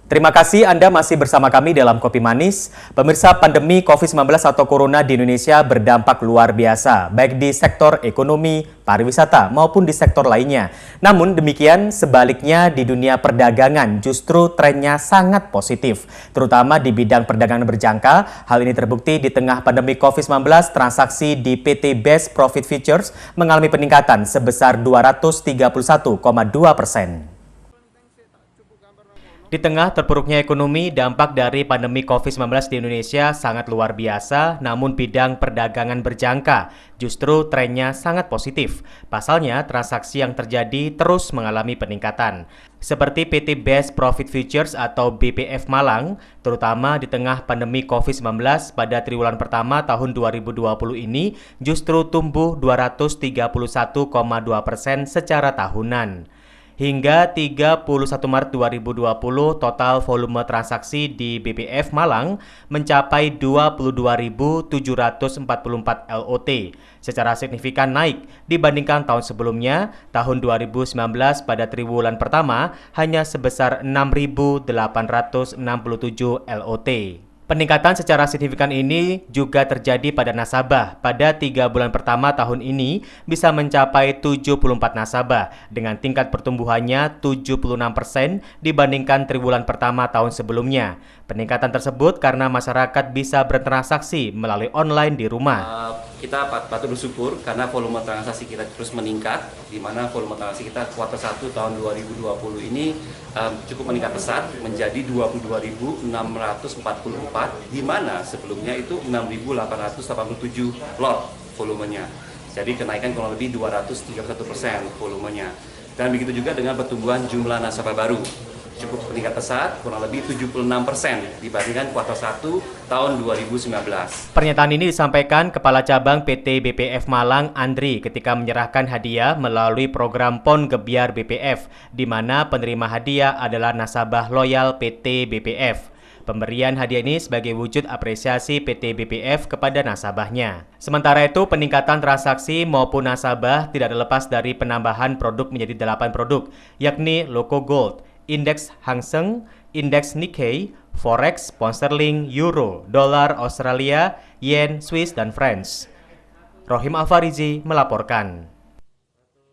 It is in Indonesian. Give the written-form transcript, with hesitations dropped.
Terima kasih Anda masih bersama kami dalam Kopi Manis. Pemirsa, pandemi COVID-19 atau Corona di Indonesia berdampak luar biasa, baik di sektor ekonomi, pariwisata, maupun di sektor lainnya. Namun demikian, sebaliknya di dunia perdagangan justru trennya sangat positif, terutama di bidang perdagangan berjangka. Hal ini terbukti di tengah pandemi COVID-19, transaksi di PT Best Profit Futures mengalami peningkatan sebesar 231,2%. Di tengah terpuruknya ekonomi, dampak dari pandemi COVID-19 di Indonesia sangat luar biasa, namun bidang perdagangan berjangka justru trennya sangat positif. Pasalnya, transaksi yang terjadi terus mengalami peningkatan. Seperti PT Best Profit Futures atau BPF Malang, terutama di tengah pandemi COVID-19 pada triwulan pertama tahun 2020 ini justru tumbuh 231,2% secara tahunan. Hingga 31 Maret 2020, total volume transaksi di BPF Malang mencapai 22.744 LOT, secara signifikan naik dibandingkan tahun sebelumnya. Tahun 2019 pada triwulan pertama hanya sebesar 6.867 LOT. Peningkatan secara signifikan ini juga terjadi pada nasabah. Pada 3 bulan pertama tahun ini bisa mencapai 74 nasabah dengan tingkat pertumbuhannya 76% dibandingkan triwulan pertama tahun sebelumnya. Peningkatan tersebut karena masyarakat bisa bertransaksi melalui online di rumah. Kita patut bersyukur karena volume transaksi kita terus meningkat, di mana volume transaksi kita kuartal 1 tahun 2020 ini cukup meningkat pesat menjadi 22.644, di mana sebelumnya itu 6.887 lot volumenya. Jadi kenaikan kurang lebih 231% volumenya. Dan begitu juga dengan pertumbuhan jumlah nasabah baru. Cukup meningkat pesat, kurang lebih 76% dibandingkan kuartal 1 tahun 2019. Pernyataan ini disampaikan Kepala Cabang PT BPF Malang, Andri, ketika menyerahkan hadiah melalui program PON Gebyar BPF, di mana penerima hadiah adalah nasabah loyal PT BPF. Pemberian hadiah ini sebagai wujud apresiasi PT BPF kepada nasabahnya. Sementara itu, peningkatan transaksi maupun nasabah tidak terlepas dari penambahan produk menjadi 8 produk, yakni Loko Gold, Indeks Hang Seng, Indeks Nikkei, Forex, Pound Sterling, Euro, Dolar Australia, Yen, Swiss, dan Francs. Rohim Alfarizi melaporkan.